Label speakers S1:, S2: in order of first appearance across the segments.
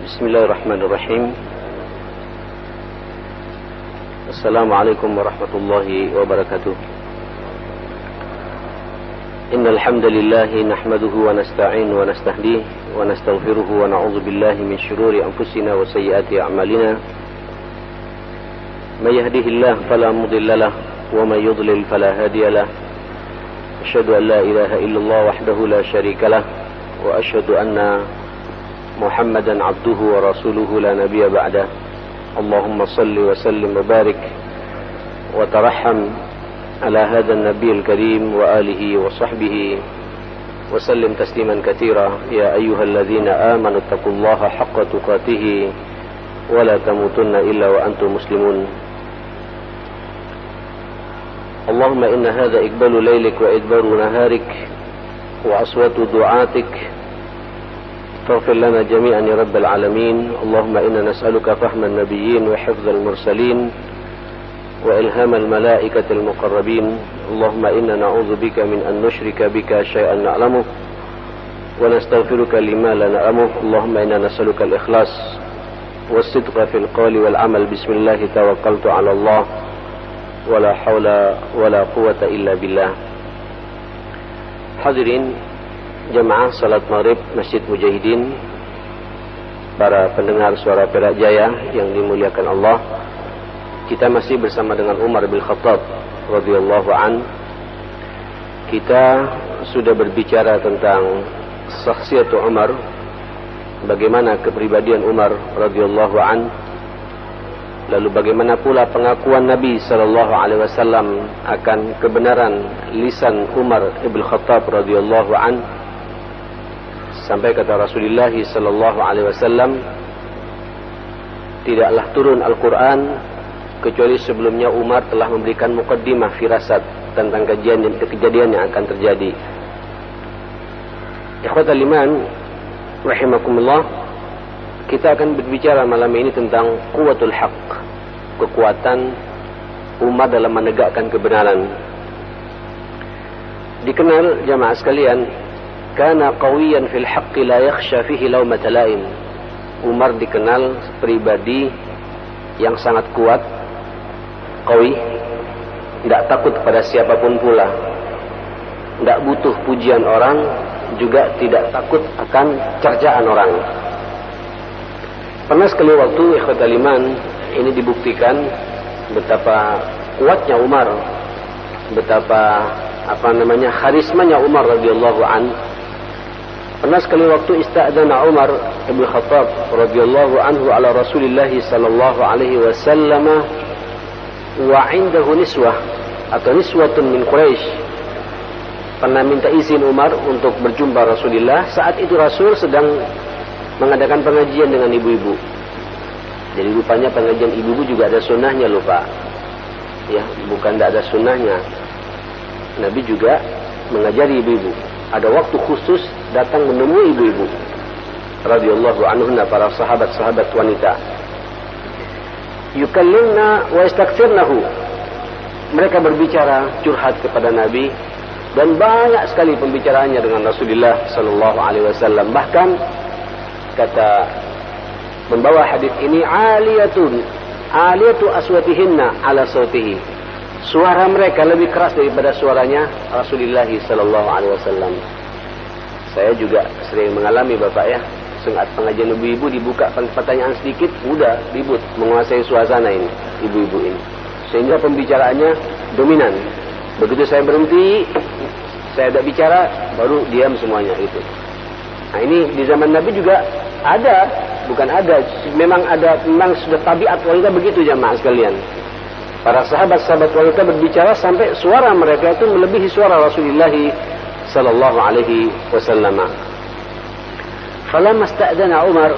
S1: Bismillahirrahmanirrahim. Assalamualaikum warahmatullahi wabarakatuh. Innal hamdalillah nahmaduhu wa nasta'inu wa nastahdihi wa nastaghfiruhu wa na'udzu billahi min shururi anfusina wa sayyiati a'malina. May yahdihillahu fala mudilla lahu wa may yudlil fala hadiya lahu. Asyhadu an la ilaha illallah wahdahu la syarika lahu wa asyhadu anna محمدا عبده ورسوله لا نبي بعده. اللهم صل وسلم وبارك وترحم على هذا النبي الكريم وآله وصحبه وسلم تسليما كثيرا. يا أيها الذين آمنوا اتقوا الله حق تقاته ولا تموتن إلا وأنتم مسلمون. اللهم إن هذا إقبال ليلك وإدبار نهارك وأصوات دعاتك فاغفر لنا جميعا يا رب العالمين. اللهم إنا نسألك فهم النبيين وحفظ المرسلين وإلهام الملائكة المقربين. اللهم إنا نعوذ بك من أن نشرك بك شيئا نعلمه ونستغفرك لما لا نعلمه. اللهم إنا نسألك الإخلاص والصدق في القول والعمل. بسم الله توكلت على الله ولا حول ولا قوة إلا بالله. Hadirin jemaah salat maghrib Masjid Mujahidin, para pendengar suara Perak Jaya yang dimuliakan Allah, kita masih bersama dengan Umar bin Khattab radhiyallahu an. Kita sudah berbicara tentang syakhsiat Umar, bagaimana kepribadian Umar radhiyallahu an, lalu bagaimana pula pengakuan Nabi sallallahu alaihi wasallam akan kebenaran lisan Umar bin Khattab radhiyallahu an. Sampai kata Rasulullah sallallahu alaihi wasallam, tidaklah turun Al-Quran kecuali sebelumnya Umar telah memberikan muqaddimah firasat tentang kejadian yang akan terjadi. Ikhwatal iman rahimakumullah, kita akan berbicara malam ini tentang quwwatul haqq, kekuatan umat dalam menegakkan kebenaran. Dikenal jamaah sekalian, kana qawiyan fil haqqi la yakhsha fihi lawmata laim. Umar dikenal pribadi yang sangat kuat, qawi, tidak takut pada siapapun pula, tidak butuh pujian orang, juga tidak takut akan cercaan orang. Pernah sekali waktu ikhwatal iman, ini dibuktikan betapa kuatnya Umar, betapa karismanya Umar radhiyallahu an. Pernah sekali waktu ista'dzana Umar bin Khattab radhiyallahu anhu ala Rasulillah sallallahu alaihi wasallam wa 'indahu niswah atau niswatun min Quraisy. Pernah minta izin Umar untuk berjumpa Rasulullah. Saat itu Rasul sedang mengadakan pengajian dengan ibu-ibu. Jadi rupanya pengajian ibu-ibu juga ada sunnahnya, lupa. Ya, bukan tidak ada sunnahnya. Nabi juga mengajari ibu-ibu. Ada waktu khusus datang menemui ibu-ibu radhiyallahu anhunna, para sahabat-sahabat wanita. Yukallimna wa yastakthirnahu. Mereka berbicara, curhat kepada Nabi, dan banyak sekali pembicaraannya dengan Rasulullah sallallahu alaihi wasallam. Bahkan kata membawa hadis ini, aliyatu aswatihinna ala sautihi. Suara mereka lebih keras daripada suaranya Rasulullah sallallahu alaihi wasallam. Saya juga sering mengalami, Bapak ya, saat pengajian ibu-ibu dibuka pertanyaan sedikit, udah ribut menguasai suasana ini ibu-ibu ini, sehingga pembicaraannya dominan. Begitu saya berhenti, saya tidak bicara, baru diam semuanya itu. Nah, ini di zaman Nabi juga ada, bukan ada, memang ada, memang sudah tabiat wanita begitu jamaah sekalian. Para sahabat-sahabat wanita berbicara sampai suara mereka itu melebihi suara Rasulullah sallallahu alaihi wasallam. Falamma sta'dzana Umar,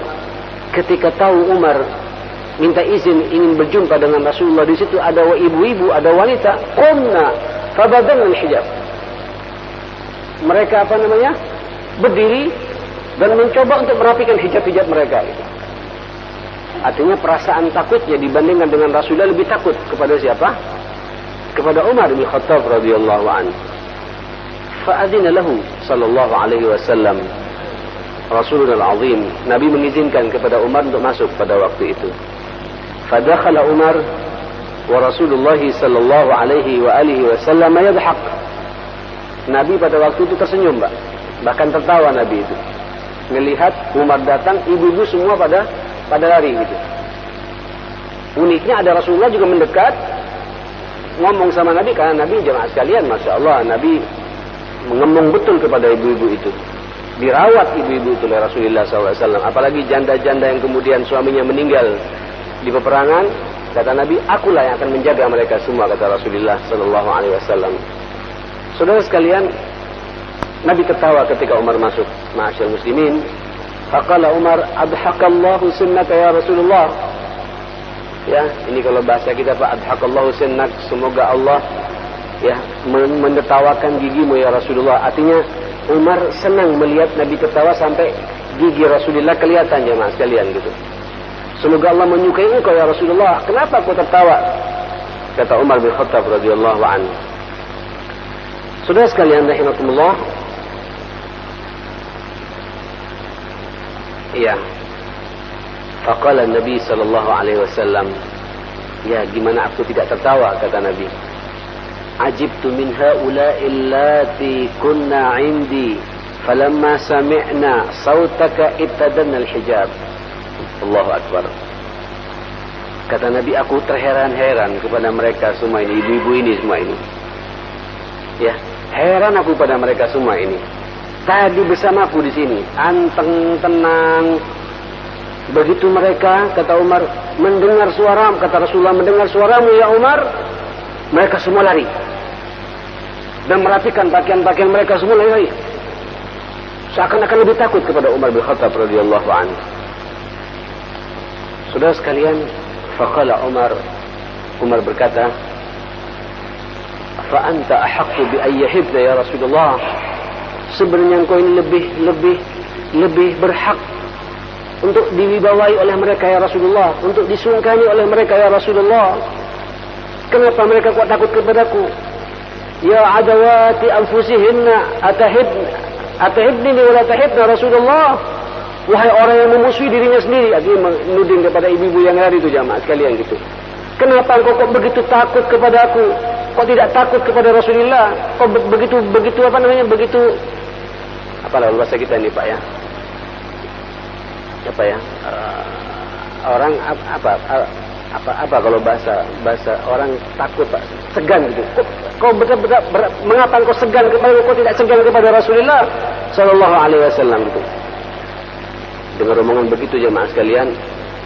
S1: ketika tahu Umar minta izin ingin berjumpa dengan Rasulullah, di situ ada ibu-ibu, ada wanita, qumna fabadalna al-hijab. Mereka berdiri dan mencoba untuk merapikan hijab-hijab mereka itu. Artinya perasaan takutnya dibandingkan dengan Rasulullah lebih takut kepada siapa? Kepada Umar bin Khattab radhiyallahu anhu. Fa'adzina lahu sallallahu alaihi wasallam. Rasulul Azim, Nabi mengizinkan kepada Umar untuk masuk pada waktu itu. Fadakhala Umar wa Rasulullah sallallahu alaihi wa alihi wasallam yadhhak. Nabi pada waktu itu tersenyum, Pak. Bahkan tertawa Nabi itu. Melihat Umar datang, ibu-ibu semua pada lari gitu. Uniknya ada Rasulullah juga mendekat, ngomong sama Nabi, karena Nabi jemaah sekalian, Masya Allah, Nabi mengemong betul kepada ibu-ibu itu. Dirawat ibu-ibu itu oleh Rasulullah SAW. Apalagi janda-janda yang kemudian suaminya meninggal di peperangan, kata Nabi, akulah yang akan menjaga mereka semua, kata Rasulullah SAW. Saudara sekalian, Nabi tertawa ketika Umar masuk. Ma'asyil muslimin, faqala Umar, adhakallahu sunnaka ya Rasulullah. Ya, ini kalau bahasa kita Pak, adhakallahu sunnak, semoga Allah ya menertawakan gigimu ya Rasulullah. Artinya Umar senang melihat Nabi tertawa sampai gigi Rasulullah kelihatan, jemaah sekalian gitu. Semoga Allah menyukai engkau ya Rasulullah. Kenapa kau tertawa? Kata Umar bin Khattab radhiyallahu anhu. Saudara sekalian rahimakumullah. Iya. Faqala Nabi sallallahu alaihi wasallam, ya gimana aku tidak tertawa, kata Nabi. Ajibtu min haula'i allati kunna 'indi falamma sami'na sautaka ibtadanna al-hijab. Allahu akbar. Kata Nabi, aku terheran-heran kepada mereka semua ini, ibu-ibu ini semua ini. Ya, heran aku pada mereka semua ini. Tadi bersamaku di sini, anteng, tenang. Begitu mereka, kata Umar, mendengar suara, kata Rasulullah, mendengar suaramu ya Umar, mereka semua lari. Dan merapikan pakaian-pakaian mereka semua lari. Seakan-akan lebih takut kepada Umar bin Khattab radhiyallahu anhu. Saudara sekalian, faqala Umar berkata, fa anta ahaqqu bi ayyihibda ya Rasulullah. Sebenarnya engkau ini lebih berhak untuk diwibawai oleh mereka ya Rasulullah, untuk disungkani oleh mereka ya Rasulullah. Kenapa mereka kok takut kepadaku? Ya adawati anfusihinna atahibni wala tahibna Rasulullah. Wahai orang yang memusuhi dirinya sendiri, artinya menuding kepada ibu-ibu yang lari itu, jamaah sekalian gitu. Kenapa engkau kok begitu takut kepada aku? Kok tidak takut kepada Rasulullah? Kok begitu apa namanya? Begitu apa lah bahasa kita ini Pak ya? Apa ya? Orang apa kalau bahasa orang takut Pak, segan gitu. Kau betul-betul mengapa kau segan kepada, kau tidak segan kepada Rasulullah sallallahu alaihi wasallam gitu. Dengar omongan begitu jemaah sekalian,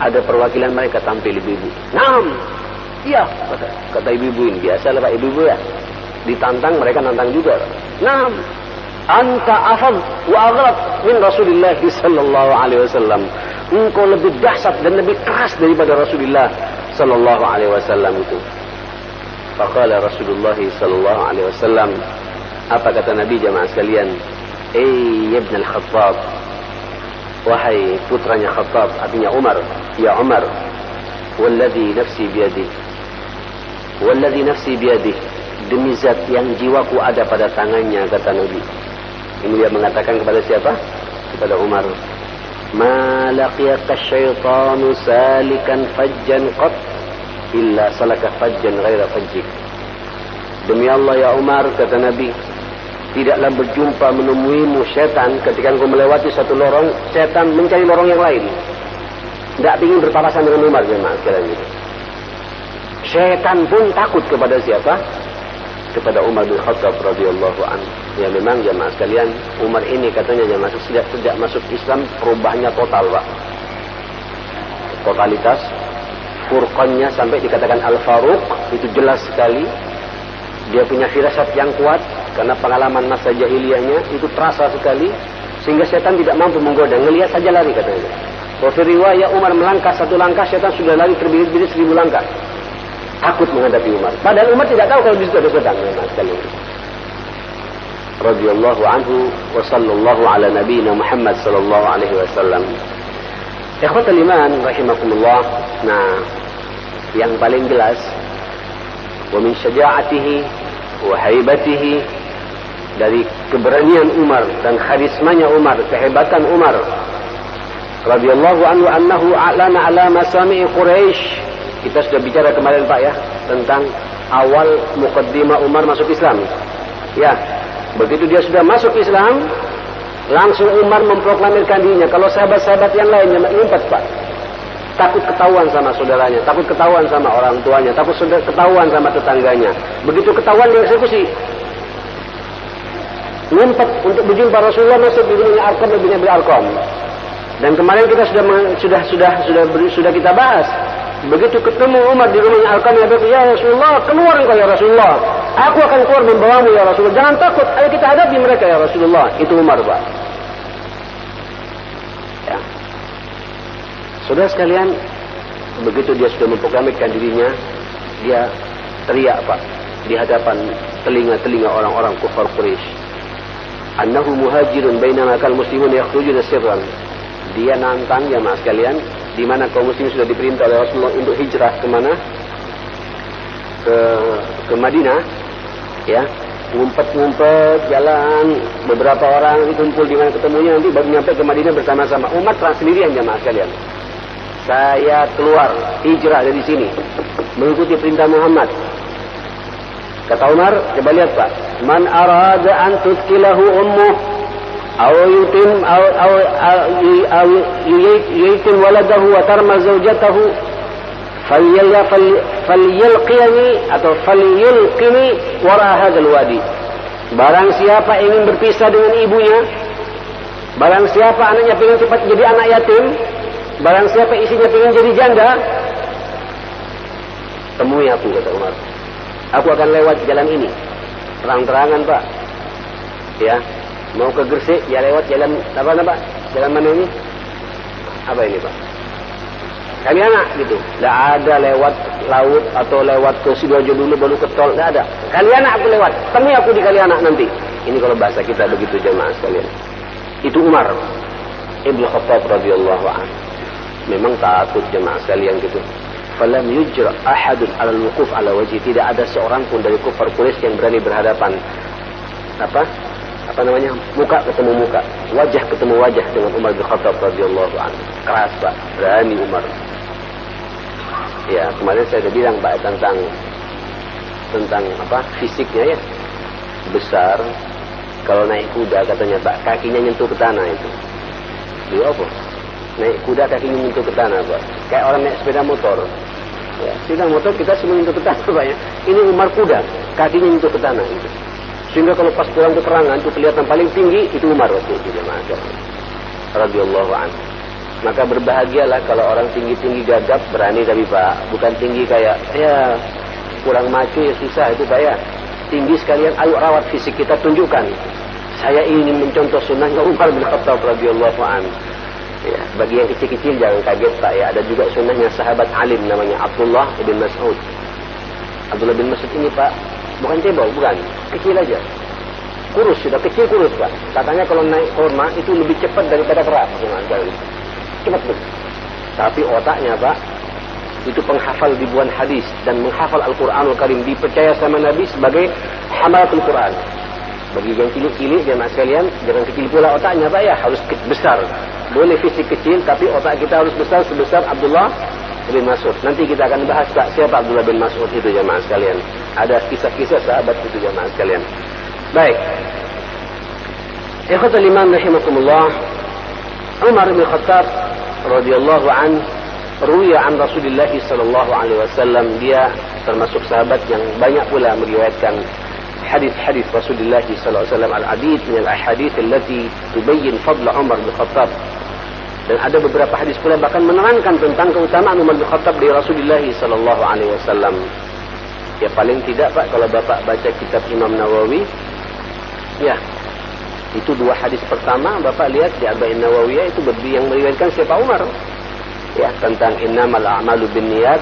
S1: ada perwakilan mereka tampil ibu-ibu. Naam. Iya, kata ibu-ibu ini, biasa lah Pak, ibu-ibu ya. Ditantang, mereka nantang juga. Naam. Anta afad wa aghrab min Rasulillah sallallahu alaihi wasallam. Engkau lebih dahsyat dan lebih keras daripada Rasulullah sallallahu alaihi wasallam itu. Faqala Rasulullah sallallahu alaihi wasallam, apa kata Nabi jemaah sekalian? Ibn al-Khattab, wahai putranya Khattab, artinya Umar, ya Umar, walladhi nafsi biyadih, walladhi nafsi biyadih, demi zat yang jiwaku ada pada tangannya, kata Nabi. Ini dia mengatakan kepada siapa? Kepada Umar. Ma laqiyaka syaitanu salikan fajjan qat illa salaka fajjan ghaira fajjik. Demi Allah ya Umar, kata Nabi, tidaklah berjumpa menemuimu setan ketika engkau melewati satu lorong, setan mencari lorong yang lain. Tidak ingin berpapasan dengan Umar, jemaah sekalian gitu. Setan pun takut kepada siapa? Kepada Umar bin Khattab radhiyallahu anhu. Ya memang jemaah sekalian, Umar ini katanya jemaah sejak masuk Islam perubahannya total, Pak. Totalitas, furqannya sampai dikatakan Al-Faruq, itu jelas sekali. Dia punya firasat yang kuat karena pengalaman masa jahiliyahnya itu terasa sekali, sehingga setan tidak mampu menggoda, ngelihat saja lari katanya. Wa fi riwayat Umar melangkah satu langkah, setan sudah lari terbirit-birit 1000 langkah. Takut menghadapi Umar. Padahal Umar tidak tahu kalau di situ ada setan, memang sekali. Radhiyallahu anhu wa sallallahu ala nabiyina Muhammad sallallahu alaihi wasallam. Ikhwatul iman rahimakumullah. Nah, yang paling jelas wa min syaja'atihi wa haibatihi dari keberanian Umar dan karismanya Umar, kehebatan Umar radhiyallahu anhu annahu a'lana ala masami'i Quraisy. Kita sudah bicara kemarin Pak ya tentang awal muqaddimah Umar masuk Islam. Ya, begitu dia sudah masuk Islam, langsung Umar memproklamirkan dirinya. Kalau sahabat-sahabat yang lainnya ngumpet Pak, takut ketahuan sama saudaranya, takut ketahuan sama orang tuanya, takut ketahuan sama tetangganya. Begitu ketahuan dieksekusi. Ngumpet untuk berjumpa Rasulullah masuk di rumahnya Arqam bin Abi Arqam. Dan kemarin kita sudah kita bahas. Begitu ketemu Umar di rumahnya Arqam bin Abi Arqam, ya Rasulullah, keluar engkau ya Rasulullah. Aku akan keluar membawamu ya Rasulullah. Jangan takut, ayo kita hadapi mereka ya Rasulullah. Itu Umar Pak. Ya. Saudara sekalian, begitu dia sudah memproklamirkan dirinya, dia teriak Pak di hadapan telinga-telinga orang-orang kufar Quraisy. Annahu muhajirun bainama kal muslimun yakhrujuna sirran. Dia nantang jemaah sekalian, di mana kaum muslimin sudah diperintah oleh Rasulullah untuk hijrah ke mana? Ke Madinah, ya. Ngumpet-ngumpet jalan, beberapa orang dikumpul di mana ketemunya, nanti baru nyampe ke Madinah bersama-sama. Umar terang sendirian jemaah sekalian. Saya keluar hijrah dari sini mengikuti perintah Muhammad. Kata Umar, coba lihat Pak, man arada an tutkilahu ummuh aw yutim aw yutim waladahu wa tarma zawjatahu falyalqini atau falyulqini wara hadzal wadi. Barang siapa ingin berpisah dengan ibunya, barang siapa anaknya ingin cepat jadi anak yatim, barang siapa isinya ingin jadi janda, temui aku, kata Umar. Aku akan lewat jalan ini, terang-terangan Pak. Ya, mau ke Gresik, ya lewat jalan apa Pak? Jalan mana ini? Apa ini Pak? Kalianak gitu. Tidak ada lewat laut atau lewat ke Sidoarjo dulu baru ke tol, tidak ada. Kalianak aku lewat, temui aku di Kalianak nanti. Ini kalau bahasa kita begitu jemaah sekalian. Itu Umar Ibnu Khattab radhiyallahu anhu. Memang takut jemaah sekalian gitu. Falam yujra ahadun 'ala al-wuquf 'ala wajhi. Tidak ada seorang pun dari kufar Quraisy yang berani berhadapan apa namanya, muka ketemu muka, wajah ketemu wajah dengan Umar bin Khattab radhiyallahu anhu. Keras Pak, berani Umar. Ya, kemarin saya sudah bilang Pak tentang apa fisiknya ya. Besar. Kalau naik kuda katanya Pak, kakinya nyentuh ke tanah itu. Dia apa? Naik kuda kakinya nyentuh ke tanah Pak. Kayak orang naik sepeda motor. Ya, sepeda motor kita semua nyentuh ke tanah Pak ya. Ini Umar kuda, kakinya nyentuh ke tanah itu. Sehingga kalau pas pulang keterangan itu kelihatan paling tinggi itu Umar waktu itu jemaah radhiyallahu anhu. Maka berbahagialah kalau orang tinggi-tinggi gagap berani tapi Pak, bukan tinggi kayak ya kurang maco ya susah itu Pak ya. Tinggi sekalian, ayo rawat fisik kita, tunjukkan. Saya ingin mencontoh sunnahnya Umar bin Khattab radhiyallahu anhu. Ya, bagi yang kecil-kecil jangan kaget Pak ya, ada juga sunnahnya sahabat alim namanya Abdullah bin Mas'ud. Abdullah bin Mas'ud ini Pak, bukan cebol, bukan, kecil aja. Kurus, sudah kecil kurus Pak. Katanya kalau naik kurma itu lebih cepat daripada kera. Cepat tuh. Tapi otaknya Pak, itu penghafal ribuan hadis dan menghafal Al-Quranul Karim, dipercaya sama Nabi sebagai hamalatul Quran. Bagi yang cilik-cilik jemaah sekalian, jangan kecil pula otaknya Pak ya, harus besar. Boleh fisik kecil tapi otak kita harus besar sebesar Abdullah bin Mas'ud. Nanti kita akan bahas Pak, siapa Abdullah bin Mas'ud itu jemaah sekalian. Ada kisah-kisah sahabat itu jemaah sekalian. Baik. Ikhwatul iman rahimakumullah. Umar bin Khattab radhiyallahu an ruwiya an Rasulullah sallallahu alaihi wasallam, dia termasuk sahabat yang banyak pula meriwayatkan hadis-hadis Rasulullah sallallahu alaihi wasallam, al-adid min al-ahadits allati tubayyin fadl Umar bin Khattab. Dan ada beberapa hadis pula bahkan menerangkan tentang keutamaan Umar bin Khattab dari Rasulullah sallallahu alaihi wasallam. Ya paling tidak Pak, kalau Bapak baca kitab Imam Nawawi, ya itu dua hadis pertama Bapak lihat di Arba'in Nawawiyah itu yang meriwayatkan siapa? Umar. Ya, tentang innamal a'malu binniyat,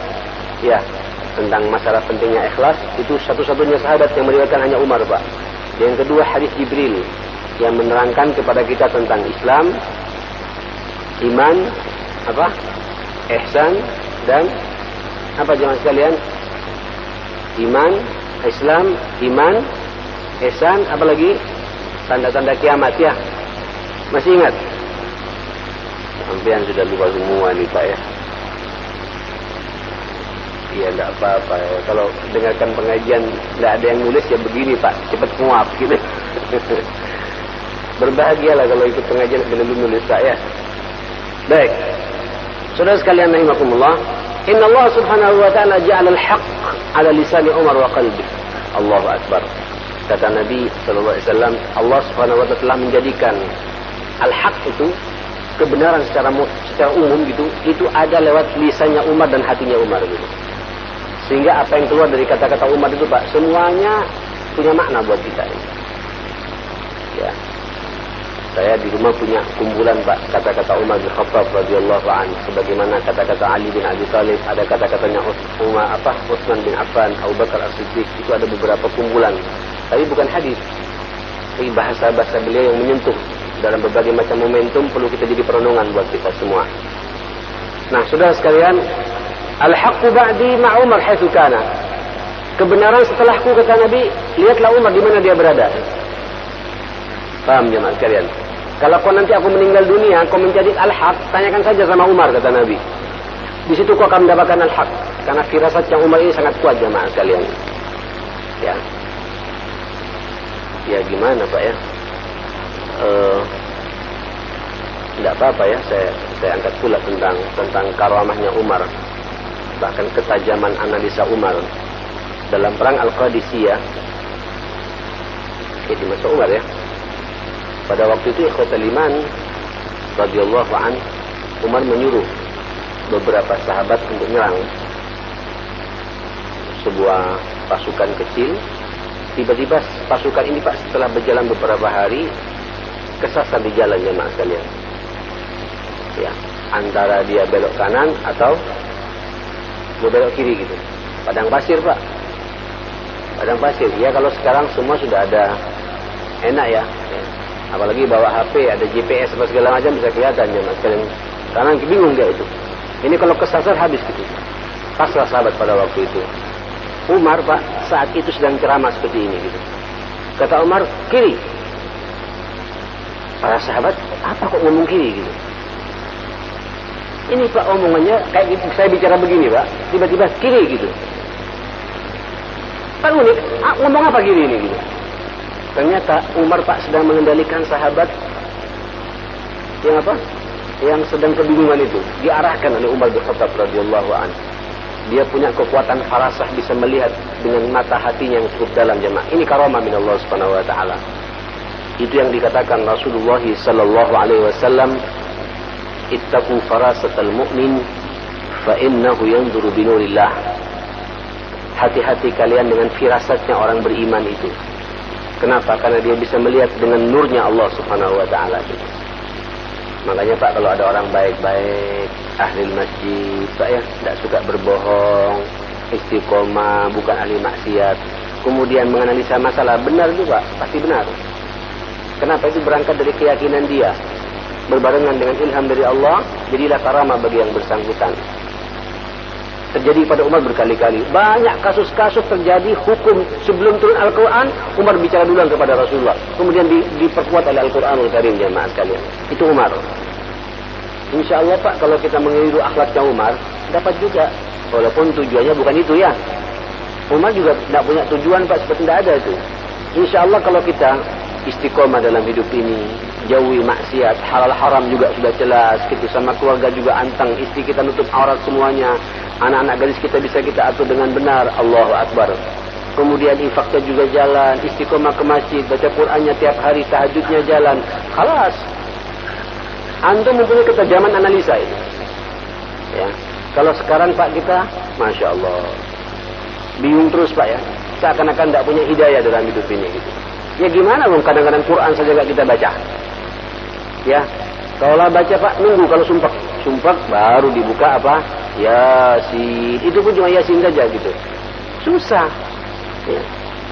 S1: ya, tentang masalah pentingnya ikhlas, itu satu-satunya sahabat yang meriwayatkan hanya Umar Pak. Yang kedua hadis Jibril yang menerangkan kepada kita tentang Islam, iman, apa? Ihsan dan apa jemaah sekalian? Iman, Islam, iman, ihsan, apa lagi? tanda-tanda kiamat ya. Masih ingat? Sampean sudah lupa semua nih Pak ya. Iya enggak apa-apa ya. Kalau dengarkan pengajian enggak ada yang nulis ya begini Pak, cepat nguap gitu. Berbahagialah kalau ikut pengajian belum nulis Pak ya. Baik. Saudara sekalian rahimakumullah, inna Allah subhanahu wa ta'ala ja'ala al-haq ala lisani Umar wa qalbi. Allahu akbar. Kata Nabi sallallahu alaihi wasallam, Allah subhanahu wa ta'ala telah menjadikan al-haq itu kebenaran secara umum gitu, itu ada lewat lisannya Umar dan hatinya Umar gitu. Sehingga apa yang keluar dari kata-kata Umar itu Pak, semuanya punya makna buat kita ini. Ya. Saya di rumah punya kumpulan Pak, kata-kata Umar bin Khattab radhiyallahu anhu, sebagaimana kata-kata Ali bin Abi Thalib, ada kata-katanya Utsman bin Affan, Abu Bakar As-Siddiq, itu ada beberapa kumpulan. Tapi bukan hadis. Ini bahasa-bahasa beliau yang menyentuh dalam berbagai macam momentum, perlu kita jadi perenungan buat kita semua. Nah, saudara sekalian, al-haqqu ba'di ma' Umar haitsu kana. Kebenaran setelahku, kata Nabi, lihatlah Umar di mana dia berada. Paham jemaah sekalian? Kalau kau nanti aku meninggal dunia, kau mencari al-haq, tanyakan saja sama Umar, kata Nabi. Di situ kau akan mendapatkan al-haq. Karena firasatnya Umar ini sangat kuat jemaah sekalian. Ya. Ya gimana Pak ya? Tidak apa-apa ya, saya angkat pula tentang karamahnya Umar. Bahkan ketajaman analisa Umar dalam perang Al-Qadisiyah. Di masa Umar ya. Pada waktu itu ikhwatul iman radhiyallahu an, Umar menyuruh beberapa sahabat untuk menyerang sebuah pasukan kecil. Tiba-tiba pasukan ini Pak, setelah berjalan beberapa hari, kesasar di jalan jemaah sekalian. Ya, antara dia belok kanan atau belok kiri gitu. Padang pasir Pak. Padang pasir. Ya kalau sekarang semua sudah ada enak ya. Apalagi bawa HP, ada GPS apa segala macam, bisa kelihatan jemaah sekalian. Karena bingung dia itu. Ini kalau kesasar habis gitu. Pasrah sahabat pada waktu itu. Umar Pak saat itu sedang ceramah seperti ini gitu. Kata Umar, kiri. Para sahabat, apa kok ngomong kiri gitu? Ini Pak omongannya kayak gitu, saya bicara begini Pak, tiba-tiba kiri gitu. Kan unik, ngomong apa kiri ini gitu? Ternyata Umar Pak sedang mengendalikan sahabat yang apa? Yang sedang kebingungan itu. Diarahkan oleh Umar bin Khattab radhiyallahu anhu. Dia punya kekuatan farasah, bisa melihat dengan mata hatinya yang cukup dalam jemaah. Ini karamah min Allah Subhanahu wa taala. Itu yang dikatakan Rasulullah sallallahu alaihi wasallam, ittaqu farasatal mu'min fa innahu yanzuru bi nurillah. Hati-hati kalian dengan firasatnya orang beriman itu. Kenapa? Karena dia bisa melihat dengan nurnya Allah Subhanahu wa taala. Makanya Pak, kalau ada orang baik-baik, ahli masjid, Pak ya, tidak suka berbohong, istiqomah, bukan ahli maksiat, kemudian menganalisa masalah, benar juga, pasti benar. Kenapa? Itu berangkat dari keyakinan dia. Berbarengan dengan ilham dari Allah, jadilah karamah bagi yang bersangkutan. Terjadi pada Umar berkali-kali. Banyak kasus-kasus terjadi hukum sebelum turun Al-Quran, Umar bicara duluan kepada Rasulullah. Kemudian diperkuat oleh Al-Quranul Karim jemaah sekalian. Itu Umar. Insya Allah Pak, kalau kita meniru akhlaknya Umar, dapat juga. Walaupun tujuannya bukan itu ya. Umar juga tidak punya tujuan Pak, seperti tidak ada itu. Insya Allah kalau kita istiqomah dalam hidup ini, jauhi maksiat, halal haram juga sudah jelas, kita sama keluarga juga anteng, istri kita nutup aurat semuanya, anak-anak gadis kita bisa kita atur dengan benar, Allahu Akbar. Kemudian infaknya juga jalan, istiqomah ke masjid, baca Qur'annya tiap hari, tahajudnya jalan, khalas. Antum mempunyai ketajaman analisa itu. Ya. Kalau sekarang Pak kita, Masya Allah, bingung terus Pak ya, seakan-akan tidak punya hidayah dalam hidup ini gitu. Ya gimana dong, kadang-kadang Quran saja gak kita baca. Ya, kalau baca Pak, nunggu kalau sumpah baru dibuka apa? Yasin. Itu pun cuma Yasin saja gitu. Susah. Ya.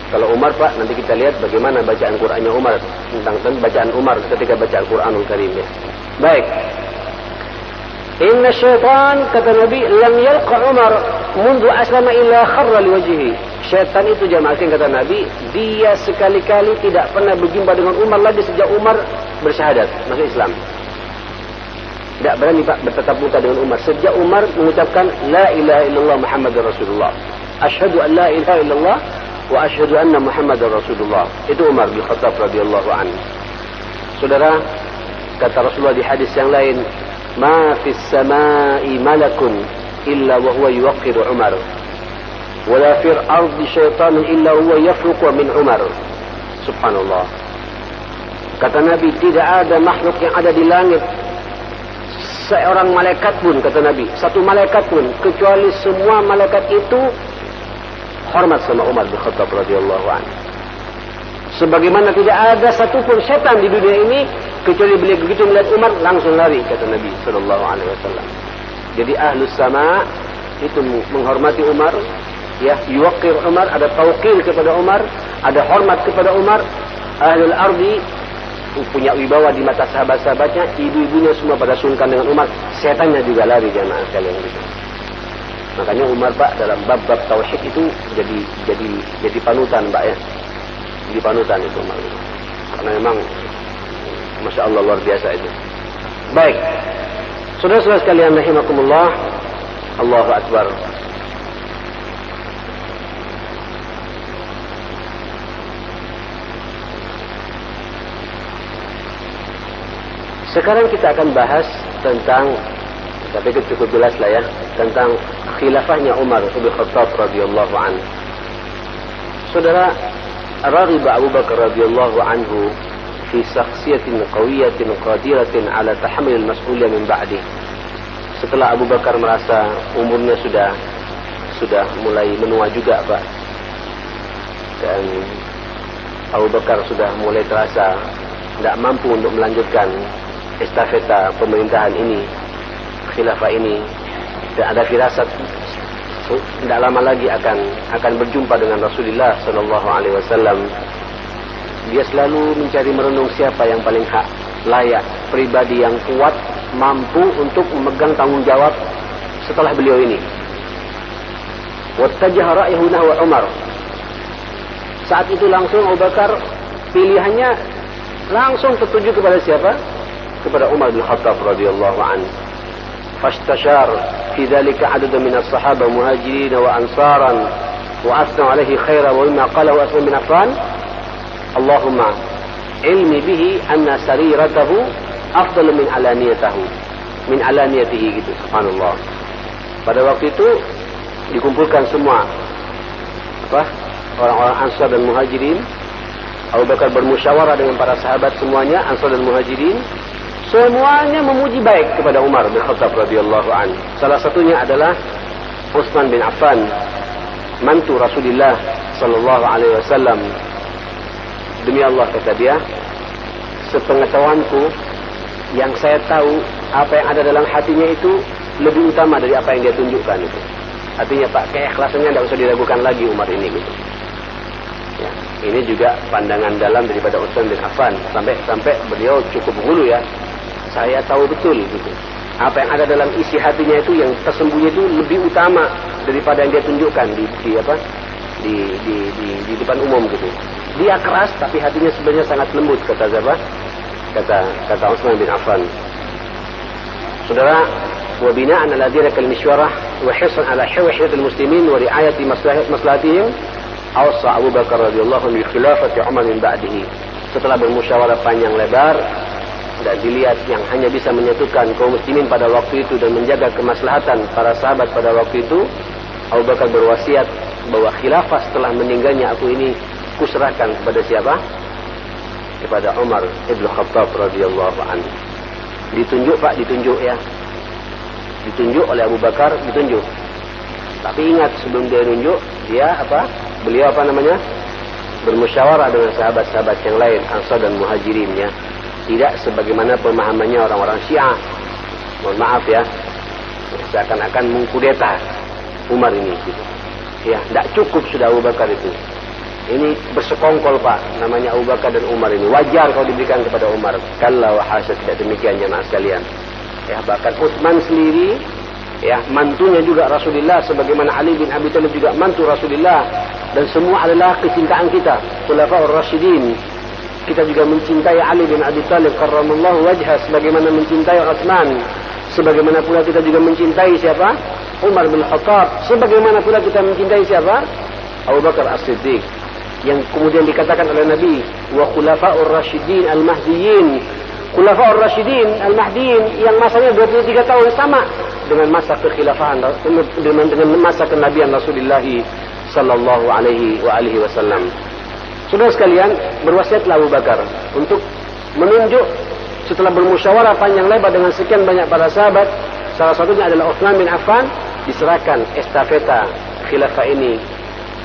S1: Kalau Umar Pak, nanti kita lihat bagaimana bacaan Qurannya Umar, tentang bacaan Umar ketika baca Al-Quranul Karim ya. Baik. Inna syaitan, kata Nabi, lam yalqa Umar mundu aslama illa kharra liwajhihi. Syaitan itu jamaah sekalian, kata Nabi, dia sekali-kali tidak pernah berjumpa dengan Umar lagi sejak Umar bersyahadat masuk Islam. Tidak berani Pak bertatap muka dengan Umar sejak Umar mengucapkan la ilaha illallah Muhammadur Rasulullah. Asyhadu an la ilaha illallah wa asyhadu anna Muhammadar Rasulullah. Itu Umar bin Khattab radhiyallahu anhu. Saudara, kata Rasulullah di hadis yang lain, ma fis samai malakun illa wa huwa yuqqiru Umar. Wala fil ardi syaitanun illa huwa yafruqu min Umar. Subhanallah. Kata Nabi, tidak ada makhluk yang ada di langit, seorang malaikat pun, kata Nabi, satu malaikat pun, kecuali semua malaikat itu hormat sama Umar bin Khattab radhiyallahu anhu. Sebagaimana tidak ada satupun setan di dunia ini kecuali beliau begitu melihat Umar langsung lari, kata Nabi sallallahu alaihi wasallam. Jadi ahlus sama itu menghormati Umar, ya, yuqir Umar, ada tauqir kepada Umar, ada hormat kepada Umar. Ahlul ardi punya wibawa di mata sahabat-sahabatnya, ibu-ibunya semua pada sungkan dengan Umar, setannya juga lari jamaah sekalian gitu. Makanya Umar Pak dalam bab-bab tauhid itu jadi panutan Pak ya. Jadi panutan itu Umar. Karena memang Masya Allah luar biasa itu. Baik. Saudara-saudara sekalian rahimakumullah, Allahu Akbar. Sekarang kita akan bahas tentang, tapi itu cukup jelas lah ya, tentang khilafahnya Umar bin Khattab radhiyallahu anhu. Saudara, raghiba Abu Bakar radhiyallahu anhu fi shakhsiyatin qawiyatin qadiratin ala tahammul al-mas'uliyah min ba'dih. Setelah Abu Bakar merasa umurnya sudah mulai menua juga Pak, dan Abu Bakar sudah mulai terasa tidak mampu untuk melanjutkan estafeta pemerintahan ini, khilafah ini, dan ada firasat tidak lama lagi akan berjumpa dengan Rasulullah sallallahu alaihi wasallam. Dia selalu mencari merenung siapa yang paling hak, layak, pribadi yang kuat, mampu untuk memegang tanggung jawab setelah beliau ini. Wattajaha ra'yahu nahwa Umar. Saat itu langsung Abu Bakar pilihannya langsung tertuju kepada siapa? Kepada Umar bin Khattab radhiyallahu anhu. Fastashar fi dhalika adadan min as-sahaba muhajirin wa ansaran wa asna alaihi khaira wa mimma qalahu Utsman bin Affan, Allahumma ilmi bihi anna sariratahu afdalu min alaniyatihi gitu. Subhanallah. Pada waktu itu dikumpulkan semua orang-orang Ansar dan Muhajirin. Abu Bakar bermusyawarah dengan para sahabat semuanya, Ansar dan Muhajirin. Semuanya memuji baik kepada Umar bin Khattab radhiyallahu anhu. Salah satunya adalah Utsman bin Affan, mantu Rasulullah sallallahu alaihi wasallam. Demi Allah, kata dia, sepengetahuanku, yang saya tahu apa yang ada dalam hatinya itu lebih utama dari apa yang dia tunjukkan itu. Artinya Pak, keikhlasannya tidak usah diragukan lagi Umar ini gitu. Ya, ini juga pandangan dalam daripada Utsman bin Affan, sampai beliau cukup hulu ya. Saya tahu betul gitu. Apa yang ada dalam isi hatinya itu, yang tersembunyi itu lebih utama daripada yang dia tunjukkan di depan umum gitu. Dia keras tapi hatinya sebenarnya sangat lembut, kata siapa? Kata Utsman bin Affan. Saudara, wa bina'an ala diraka al-mishwarah wa hirsan ala hawhiyatil muslimin wa ri'ayati maslahatihim, awsa Abu Bakar radhiyallahu anhu bi khilafati Umar min ba'dihi. Setelah bermusyawarah panjang lebar dan dilihat yang hanya bisa menyatukan kaum muslimin pada waktu itu dan menjaga kemaslahatan para sahabat pada waktu itu, Abu Bakar berwasiat bahwa khilafah setelah meninggalnya aku ini kuserahkan kepada siapa? Kepada Umar ibn Khattab radhiyallahu anhu. Ditunjuk Pak, ditunjuk ya. Ditunjuk oleh Abu Bakar, ditunjuk. Tapi ingat, sebelum dia tunjuk, beliau bermusyawarah dengan sahabat-sahabat yang lain, Ansar dan Muhajirin ya. Tidak sebagaimana pemahamannya orang-orang Syiah. Mohon maaf ya, seakan-akan mengkudeta Umar ini gitu. Ya, tidak cukup sudah Abu Bakar itu. Ini bersekongkol Pak, namanya Abu Bakar dan Umar ini. Wajar kalau diberikan kepada Umar. Kalla wa hasya, tidak demikian jemaah sekalian. Ya, bahkan Utsman sendiri ya, mantunya juga Rasulullah, sebagaimana Ali bin Abi Thalib juga mantu Rasulullah, dan semua adalah kecintaan kita, Khulafaur Rasyidin. Kita juga mencintai Ali bin Abi Thalib karramallahu wajhah, sebagaimana mencintai Utsman, sebagaimana pula kita juga mencintai siapa? Umar bin Khattab, sebagaimana pula kita mencintai siapa? Abu Bakar As-Siddiq, yang kemudian dikatakan oleh Nabi, wa khulafaur rasyidin al-mahdiyyin. Khulafaur rasyidin al-mahdiyyin yang masanya 23 tahun, sama dengan masa kekhilafahan, dengan masa kenabian Rasulullah sallallahu alaihi wa alihi wasallam. Saudara sekalian, berwasiatlah Abu Bakar untuk menunjuk, setelah bermusyawarah panjang lebar dengan sekian banyak para sahabat, salah satunya adalah Utsman bin Affan, diserahkan estafeta khilafah ini,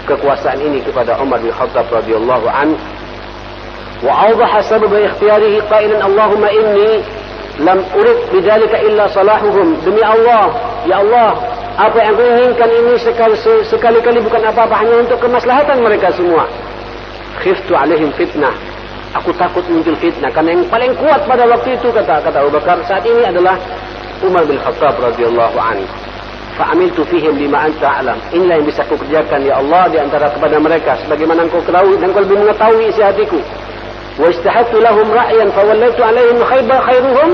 S1: kekuasaan ini kepada Umar bin Khattab radhiyallahu an. Wa awdaha sabab ikhtiyarihi qailan Allahumma inni lam urid bidzalika illa salahuhum. Demi Allah, ya Allah, apa yang aku inginkan ini sekali-kali bukan apa-apa, hanya untuk kemaslahatan mereka semua. Khiftu alaihim fitnah. Aku takut muncul fitnah, karena yang paling kuat pada waktu itu, kata Abu Bakar, saat ini adalah Umar bin Khattab radhiyallahu anhu. Fa'amiltu fihim bima anta a'lam. Inilah yang bisa kukerjakan ya Allah di antara kepada mereka sebagaimana engkau ketahui dan engkau lebih mengetahui isi hatiku. Wa istahadtu lahum ra'yan fa wallaitu alaihim khairuhum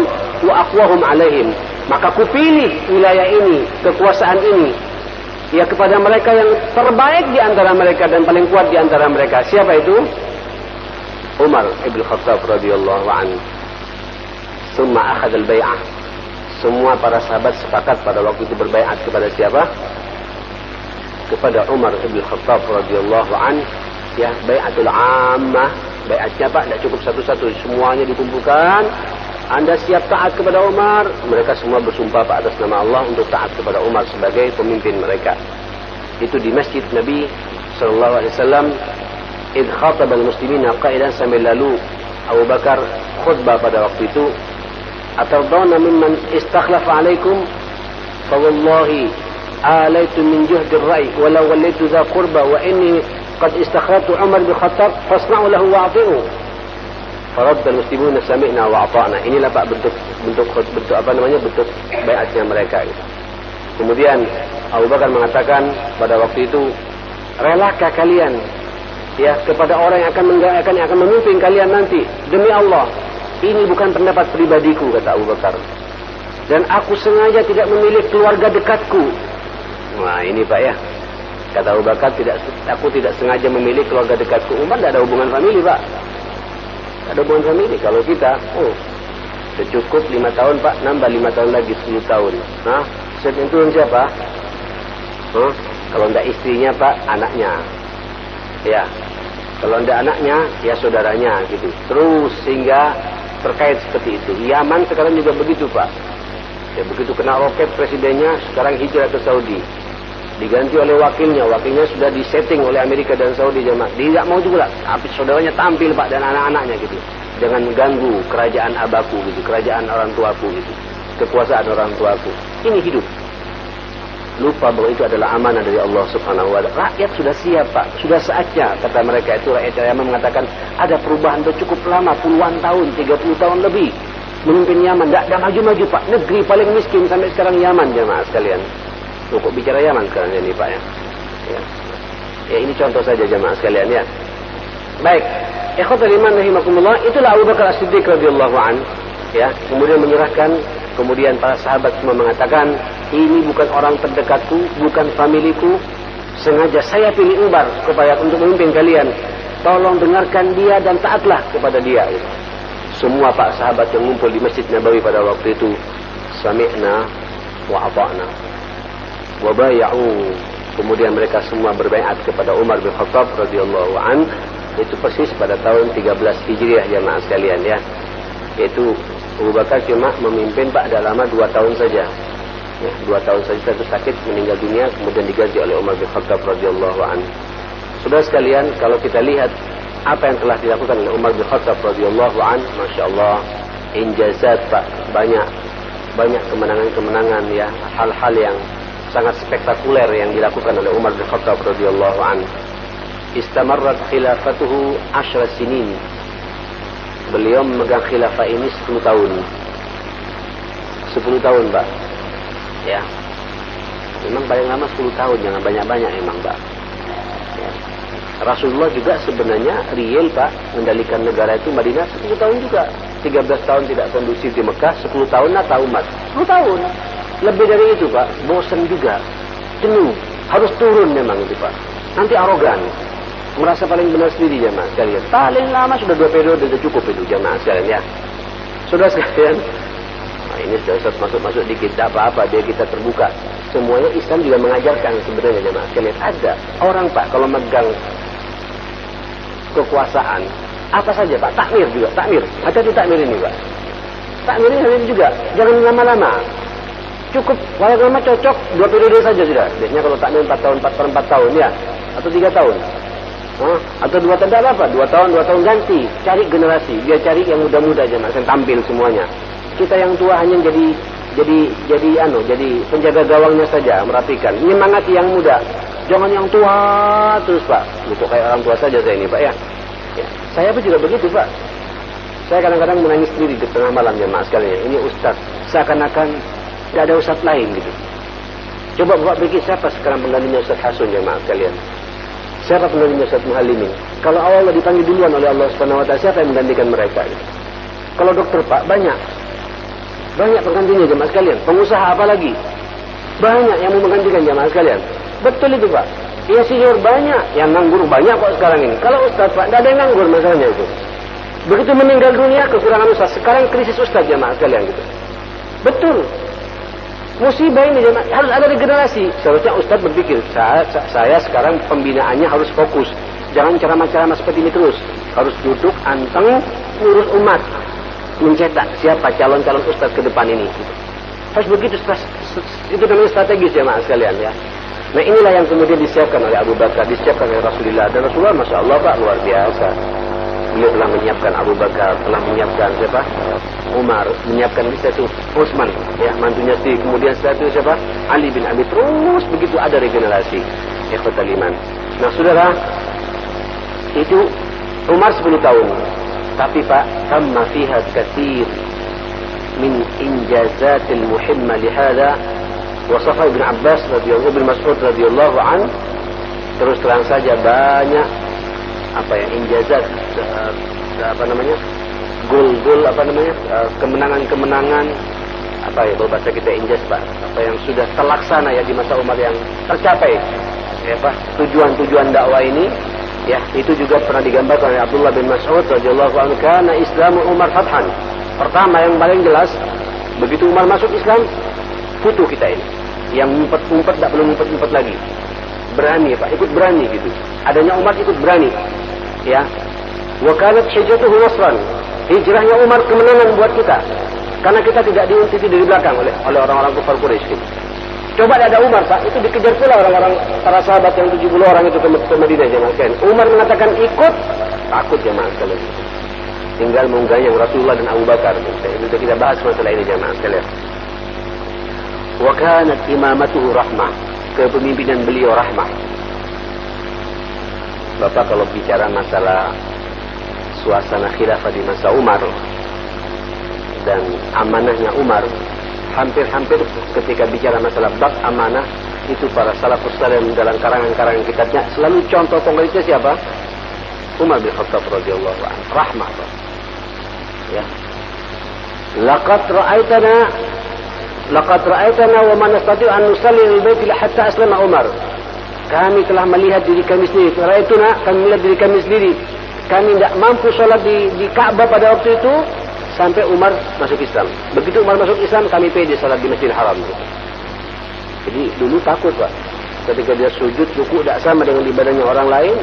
S1: wa aqwahum alaihim. Maka kupilih wilayah ini, kekuasaan ini, ya, kepada mereka yang terbaik di antara mereka dan paling kuat di antara mereka. Siapa itu? Umar ibn Khattab radhiyallahu anhu. Summa akhadha al-bai'ah. Semua para sahabat sepakat pada waktu itu berbaiat kepada siapa? Kepada Umar ibn Khattab radhiyallahu an, ya, baiatul ammah. Baiatnya Pak, tidak cukup satu-satu, semuanya dikumpulkan. Anda siap taat kepada Umar? Mereka semua bersumpah Pak atas nama Allah untuk taat kepada Umar sebagai pemimpin mereka. Itu di Masjid Nabi sallallahu alaihi wasallam. Idh khataba al-muslimina qailan, sambil lalu Abu Bakar khutbah pada waktu itu. Atardawna mimman istakhlafa alaikum fa wallahi alaitu min juhdi ar-ra'i walau wallaitu dha qurba wa inni qad istakhratu Umar bin Khattab fasma'u lahu wa ati'u. Faradda al-muslimuna sami'na wa ata'na. Inilah Pak bentuk apa namanya, bentuk baiatnya mereka gitu. Kemudian Abu Bakar mengatakan pada waktu itu, relakah kalian, ya, kepada orang yang akan memimpin kalian nanti? Demi Allah, ini bukan pendapat pribadiku, kata Abu Bakar. Dan aku sengaja tidak memilih keluarga dekatku. Nah ini Pak ya, kata Abu Bakar, aku tidak sengaja memilih keluarga dekatku. Umar tidak ada hubungan famili Pak. Tidak ada hubungan famili. Kalau kita, cukup 5 tahun Pak, nambah 5 tahun lagi 10 tahun. Nah, setentuan siapa? Kalau tidak istrinya Pak, anaknya. Ya, kalau tidak anaknya, ya saudaranya gitu. Terus sehingga terkait seperti itu. Yaman sekarang juga begitu Pak. Ya, begitu kena roket presidennya, sekarang hijrah ke Saudi. Diganti oleh wakilnya sudah disetting oleh Amerika dan Saudi jemaah. Dia tidak mau juga, tapi saudaranya tampil Pak dan anak-anaknya gitu. Jangan ganggu kerajaan abaku gitu, kerajaan orang tuaku gitu, kekuasaan orang tuaku. Ini hidup. Lupa bahwa itu adalah amanah dari Allah Subhanahu wa ta'ala. Rakyat sudah siap Pak, sudah saatnya, kata mereka itu. Rakyat Yaman mengatakan ada perubahan sudah cukup lama, puluhan tahun, 30 tahun lebih memimpin Yaman. Tidak maju-maju Pak, negeri paling miskin sampai sekarang Yaman jemaah sekalian. Kok bicara Yaman sekarang ini Pak ya. Ya ini contoh saja jemaah sekalian ya. Baik, ikhwatul iman rahimakumullah, itulah Abu Bakar As-Siddiq radhiyallahu an, ya, kemudian menyerahkan. Kemudian para sahabat semua mengatakan, ini bukan orang terdekatku, bukan familiku. Sengaja saya pilih Umar untuk memimpin kalian. Tolong dengarkan dia dan taatlah kepada dia. Semua Pak sahabat yang ngumpul di Masjid Nabawi pada waktu itu, sami'na wa ata'na wa bay'u. Kemudian mereka semua berbaiat kepada Umar bin Khattab radhiyallahu an. Itu persis pada tahun 13 Hijriah jemaah sekalian ya. Yaitu Abu Bakar cuma memimpin Pak dah lama 2 tahun saja. Ya, 2 tahun saja satu sakit meninggal dunia, kemudian diganti oleh Umar bin Khattab radhiyallahu anhu. Saudara sekalian, kalau kita lihat apa yang telah dilakukan oleh Umar bin Khattab radhiyallahu anhu, masya Allah, injazat Pak, banyak kemenangan-kemenangan ya, hal-hal yang sangat spektakuler yang dilakukan oleh Umar bin Khattab radhiyallahu anhu. Istamarrat khilafatuhu 10 sinin. Beliau memegang khilafah ini 10 tahun. 10 tahun Pak. Ya. Memang paling lama 10 tahun, jangan banyak-banyak memang Pak. Ya. Rasulullah juga sebenarnya real Pak, mengendalikan negara itu Madinah 10 tahun juga. 13 tahun tidak kondusif di Mekah, 10 tahun nata umat. 10 tahun. Lebih dari itu Pak, bosan juga. Jenuh. Harus turun memang itu Pak. Nanti arogan. Merasa paling benar sendiri jamaah sekalian. Paling lama sudah 2 periode, sudah cukup itu jamaah sekalian ya. Saudara sekalian, nah ini sudah masuk dikit, tak apa-apa, biar kita terbuka. Semuanya Islam juga mengajarkan sebenarnya jamaah sekalian. Ada orang Pak, kalau megang kekuasaan, apa saja Pak, takmir juga, takmir. Hati-hati takmir ini Pak. Takmir ini juga, jangan lama-lama. Cukup, kalau lama cocok 2 periode saja sudah. Biasanya kalau takmir 4 tahun, 4 tahun ya, atau 3 tahun. Atau 2 tahun, tidak apa, 2 tahun ganti, cari generasi, dia cari yang muda-muda aja, maksudnya tampil semuanya. Kita yang tua hanya jadi penjaga gawangnya saja, merapikan, menyemangati yang muda, jangan yang tua terus Pak. Kok kayak orang tua saja saya ini Pak ya. Saya pun juga begitu Pak. Saya kadang-kadang menangis sendiri di tengah malam jemaah sekalian. Ini ustaz, seakan-akan tidak ada ustaz lain gitu. Coba Bapak pikir siapa sekarang penggantinya Ustaz Hasun jemaah sekalian? Siapa penggantinya Ustaz Muhallimin? Kalau awalnya dipanggil duluan oleh Allah Subhanahu wa taala, siapa yang menggantikan mereka? Kalau dokter Pak, banyak penggantinya jemaah sekalian. Pengusaha apalagi? Banyak yang mau menggantikan jemaah sekalian. Betul itu Pak. Ya senior banyak, yang nganggur banyak kok sekarang ini. Kalau Ustaz Pak, tidak ada yang nganggur masalahnya itu. Begitu meninggal dunia, kekurangan Ustaz. Sekarang krisis Ustaz jemaah sekalian gitu. Betul. Musibah ini harus ada regenerasi. Seharusnya Ustaz berpikir, saya sekarang pembinaannya harus fokus. Jangan ceramah-ceramah seperti ini terus. Harus duduk anteng ngurus umat, mencetak siapa calon-calon Ustaz ke depan ini. Harus begitu. Itu namanya strategis ya mas sekalian ya. Nah inilah yang kemudian disiapkan oleh Abu Bakar, disiapkan oleh Rasulullah. Dan Rasulullah Masya Allah Pak luar biasa. Beliau telah menyiapkan Abu Bakar, telah menyiapkan siapa? Umar, menyiapkan satu Utsman, ya mantunya si. Kemudian satu siapa? Ali bin Abi. Terus begitu ada regenerasi. Ikhwatal iman. Nah saudara, itu Umar 10 tahun. Tapi Pak, tamma fiha katsir min injazatil muhimma lihada. Wasafa Ibn Abbas radhiyallahu bin Mas'ud radhiyallahu an. Terus terang saja banyak apa ya injazat, apa namanya, gol-gol, apa namanya, kemenangan-kemenangan, apa ya kalau bahasa kita injaz Pak, apa yang sudah terlaksana ya di masa Umar yang tercapai ya Pak, tujuan-tujuan dakwah ini ya, itu juga pernah digambarkan oleh Abdullah bin Mas'ud radhiyallahu anhu, kana Islamu Umar fathan. Pertama yang paling jelas, begitu Umar masuk Islam, futuh kita ini, yang ngumpet-ngumpet tak perlu ngumpet-ngumpet lagi, berani Pak, ikut berani gitu. Adanya Umar ikut berani ya. Wa kanat hijratuhu nasran, hijrahnya Umar kemenangan buat kita, karena kita tidak diuntiti dari belakang oleh orang-orang kafir Quraisy gitu. Coba ada Umar Pak, itu dikejar pula orang-orang para sahabat yang 70 orang itu ke Madinah jemaah sekalian. Umar mengatakan ikut, takut jemaah sekalian. Tinggal mengganyang Rasulullah dan Abu Bakar. Itu kita bahas masalah ini jemaah sekalian. Wa kanat imamatuhu rahmah, kepemimpinan beliau rahmah. Bapak kalau bicara masalah suasana khilafah di masa Umar dan amanahnya Umar, hampir-hampir ketika bicara masalah bab amanah, itu para salafus saleh dalam karangan-karangan kitabnya selalu contoh konkretnya siapa? Umar bin Khattab radhiyallahu anhu. Rahmah ya. Laqad ra'aitana wa man nastati' an nusalli al-bait hatta aslama Umar. Kami telah melihat diri kami sendiri. Ra'aituna, kami melihat diri kami sendiri. Kami tidak mampu sholat di Ka'bah pada waktu itu sampai Umar masuk Islam. Begitu Umar masuk Islam, kami pede sholat di Masjidil Haram. Jadi dulu takut Pak. Ketika dia sujud, ruku tidak sama dengan ibadahnya orang lain.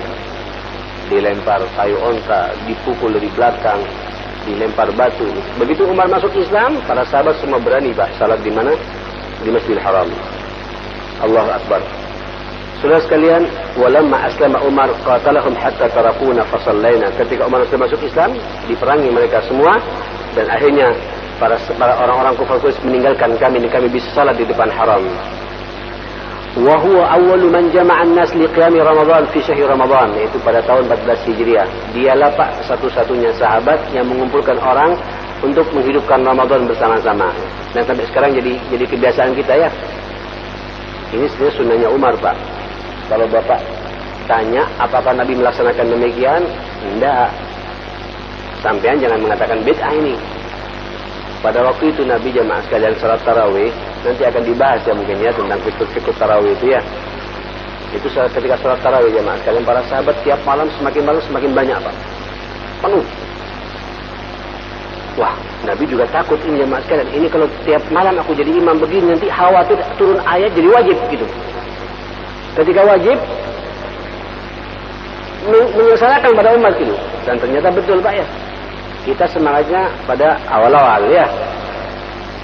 S1: Dilempar kayu onta, dipukul dari belakang, dilempar batu. Begitu Umar masuk Islam, para sahabat semua berani Pak salat di mana? Di Masjidil Haram. Allahu Akbar. Saudara sekalian, walamma aslama Umar qatalahum hatta tarakuna fasallaina. Ketika Umar sudah masuk Islam, diperangi mereka semua dan akhirnya para orang-orang kafir Quraisy meninggalkan kami dan kami bisa salat di depan haram. Wa huwa awwalu man jama'a an-nas li qiyam Ramadan fi syahr Ramadan, yaitu pada tahun 14 Hijriah. Dialah Pak satu-satunya sahabat yang mengumpulkan orang untuk menghidupkan Ramadan bersama-sama. Dan sampai sekarang jadi kebiasaan kita ya. Ini sebenarnya sunnahnya Umar, Pak. Kalau Bapak tanya apakah Nabi melaksanakan demikian, tidak. Sampean jangan mengatakan bid'ah ini. Pada waktu itu Nabi jamaah sekalian salat tarawih, nanti akan dibahas ya mungkin ya tentang fikih tarawih itu ya. Itu ketika salat tarawih jamaah sekalian, para sahabat tiap malam semakin banyak, Pak. Penuh. Wah, Nabi juga takut ini jamaah sekalian. Ini kalau tiap malam aku jadi imam begini, nanti khawatir turun ayat jadi wajib gitu. Ketika wajib menyelesaikan pada umat gitu. Dan ternyata betul, Pak ya. Kita semangatnya pada awal-awal ya.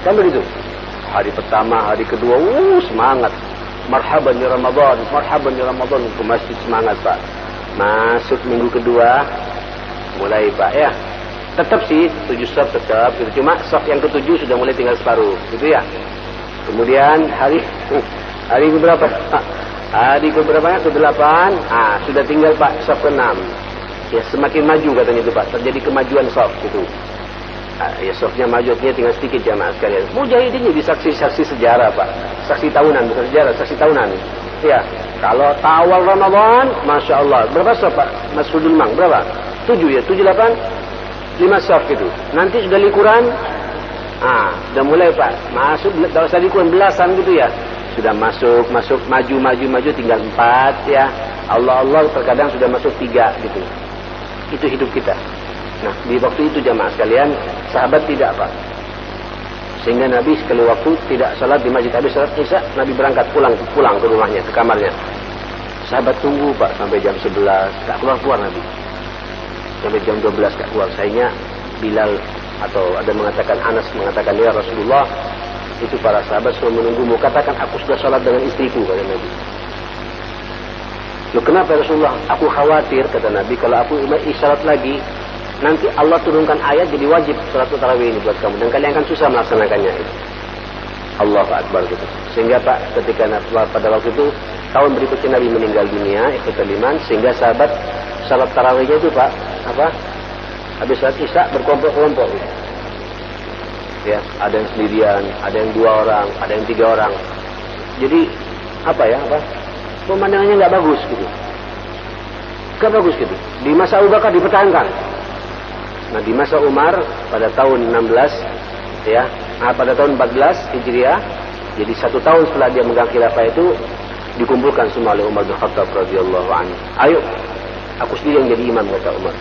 S1: Kan begitu. Hari pertama, hari kedua, semangat. Marhaban ya Ramadan, marhaban ya Ramadan. Ke masjid semangat, Pak. Masuk minggu kedua, mulai, Pak ya. Tetap sih 7 saf tetap gitu. Cuma saf yang ke-7 sudah mulai tinggal separuh, gitu ya. Kemudian hari keberapa? Hari keberapa? Ke-8. Sudah tinggal, Pak, saf ke-6. Ya semakin maju katanya itu, Pak. Terjadi kemajuan saf gitu. Ya safnya maju, artinya tinggal sedikit jamaah sekalian. Mujahidin jadi saksi sejarah, Pak. Saksi tahunan, bukan sejarah, saksi tahunan. Ya, kalau awal Ramadan, Masya Allah. Berapa saf, Pak? Mas Hudul Mang, berapa? 7 ya, 7, 8, 5 saf gitu. Nanti sudah likuran, sudah mulai, Pak. Masuk, tidak usah likuran belasan gitu ya. Sudah masuk, maju, tinggal 4 ya. Allah terkadang sudah masuk 3 gitu. Itu hidup kita. Nah, di waktu itu jamaah sekalian, sahabat tidak, Pak. Sehingga Nabi sekali waktu tidak salat di masjid. Habis salat Isya, Nabi berangkat pulang ke rumahnya, ke kamarnya. Sahabat tunggu, Pak, sampai jam 11, tak keluar Nabi. Sampai jam 12 tak keluar. Sayangnya Bilal atau ada mengatakan Anas mengatakan, ya Rasulullah, itu para sahabat sudah menunggumu. Katakan aku sudah salat dengan istriku, kata Nabi. Loh, kenapa Rasulullah? Aku khawatir, kata Nabi, kalau aku isyarat lagi, nanti Allah turunkan ayat jadi wajib salat tarawih ini buat kamu, dan kalian akan susah melaksanakannya. Allahu Akbar gitu. Sehingga, Pak, ketika pada waktu itu tahun berikutnya Nabi meninggal dunia, ikhwatul iman, sehingga sahabat salat tarawihnya itu, Pak, habis salat Isya berkelompok-kelompok gitu. Ya, ada yang sendirian, ada yang 2 orang, ada yang 3 orang. Jadi pemandangannya nggak bagus gitu. Nggak bagus gitu. Di masa Abu Bakar dipertahankan. Nah, di masa Umar pada tahun 16 ya, pada tahun 14 Hijriah, jadi 1 tahun setelah dia megang khilafah itu dikumpulkan semua oleh Umar bin Khattab radhiyallahu anhu. Ayo, aku sendiri yang jadi imam, kata Umar.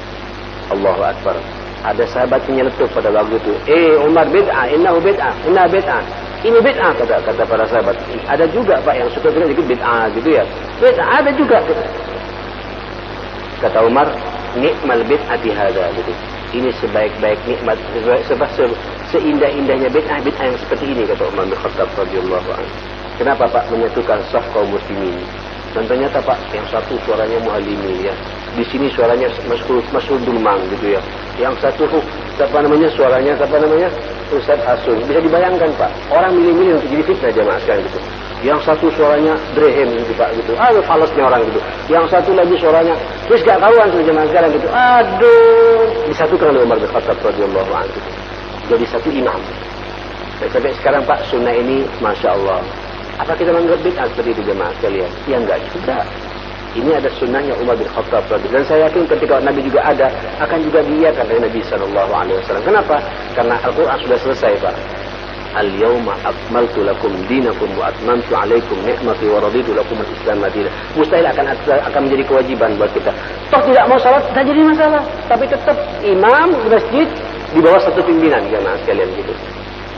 S1: Allahu Akbar. Ada sahabat yang nyeletuk pada waktu itu. Umar bid'ah, inna bid'ah. Ini bid'ah, kata para sahabat. Ada juga, Pak, yang suka bilang dikit bid'ah gitu ya. Bid'ah ada juga. Kata Umar, ni'mal bid'ati hadza gitu. Ini sebaik-baik nikmat, seindah-indahnya bid'ah yang seperti ini, kata Umar bin Khattab radhiyallahu anhu. Kenapa, Pak, menyatukan saf kaum muslimin? Dan ternyata, Pak, yang satu suaranya Muhalimi ya. Di sini suaranya Mas Dumang gitu ya. Yang satu suaranya Ustaz Asun. Bisa dibayangkan, Pak, orang milih-milih untuk jadi fitnah jamaah sekalian gitu. Yang satu suaranya Drehem gitu, Pak, gitu. Falasnya orang gitu. Yang satu lagi suaranya terus gak karuan tuh jamaah sekalian gitu. Aduh, disatukan oleh Umar bin Khattab radhiyallahu anhu. Jadi satu imam. Dan sampai sekarang, Pak, sunnah ini Masya Allah. Apa kita menganggap bid'ah seperti itu jemaah sekalian? Ya enggak juga. Ini ada sunnahnya Umar bin Khattab. Dan saya yakin ketika Nabi juga ada, akan juga diiyakan oleh Nabi SAW. Kenapa? Karena Al-Quran sudah selesai, Pak. Al-yawma akmaltu lakum dinakum wa atmamtu alaikum ni'mati wa raditu lakum al-islam madinah. Mustahil akan menjadi kewajiban buat kita. Toh tidak mau salat, tidak jadi masalah. Tapi tetap imam di masjid di bawah satu pimpinan jemaah sekalian gitu.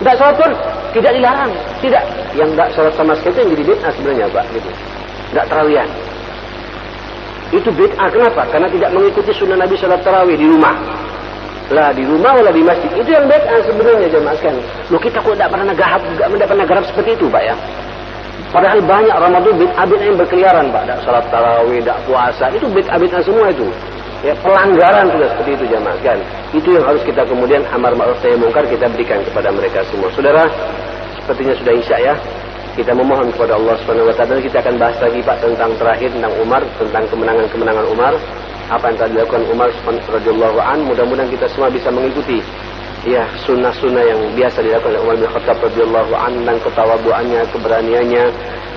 S1: Tidak salat pun tidak dilarang. Tidak. Yang tidak salat sama sekali itu yang jadi bid'ah sebenarnya, Pak, gitu. Tidak tarawihan. Itu bid'ah. Kenapa? Karena tidak mengikuti sunnah Nabi salat tarawih di rumah. Lah di rumah wala di masjid. Itu yang bid'ah sebenarnya jemaah sekalian. Loh, kita kok tidak pernah garap seperti itu, Pak ya. Padahal banyak Ramadan bid'ah yang berkeliaran, Pak. Tidak salat tarawih, tidak puasa. Itu bid'ah semua itu. Ya, pelanggaran sudah seperti itu jamaah kan. Itu yang harus kita kemudian amar ma'ruf nahi munkar kita berikan kepada mereka semua. Saudara, sepertinya sudah Isya ya. Kita memohon kepada Allah Subhanahu wa taala. Kita akan bahas lagi, Pak, tentang terakhir tentang Umar, tentang kemenangan Umar. Apa yang telah dilakukan Umar radhiyallahu anhu. Mudah-mudahan kita semua bisa mengikuti ya sunnah-sunnah yang biasa dilakukan oleh Umar bin Khattab radhiyallahu anhu, dan ketawaduannya, keberaniannya,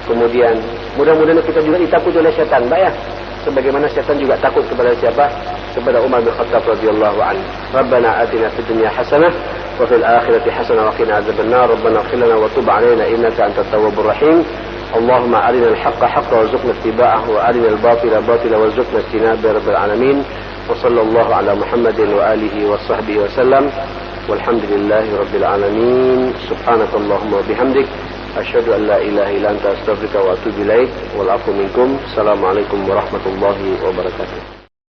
S1: Kemudian mudah-mudahan kita juga ditakuti oleh setan, Mbak ya. Sebagaimana setan juga takut kepada siapa? Kepada Umar bin Khattab radhiyallahu anhu. Rabbana atina fid dunya hasanah wa fil akhirati hasanah wa qina adzabannar. Rabbana ighfir lana wa tub 'alaina innaka antat tawwabur rahim. Allahumma arinal haqqa haqqan warzuqna ittiba'ahu wa arinal batila batila warzuqna ijtinaba ya rabbal alamin. Wa sallallahu ala Muhammadin wa alihi wa sahbihi wa sallam. Walhamdulillahi rabbil alamin. Subhanakallahumma wa bihamdik asyhadu an la ilaha illa anta astaghfiruka wa atubu ilaik. Wal 'afwu minkum. Assalamualaikum warahmatullahi wabarakatuh.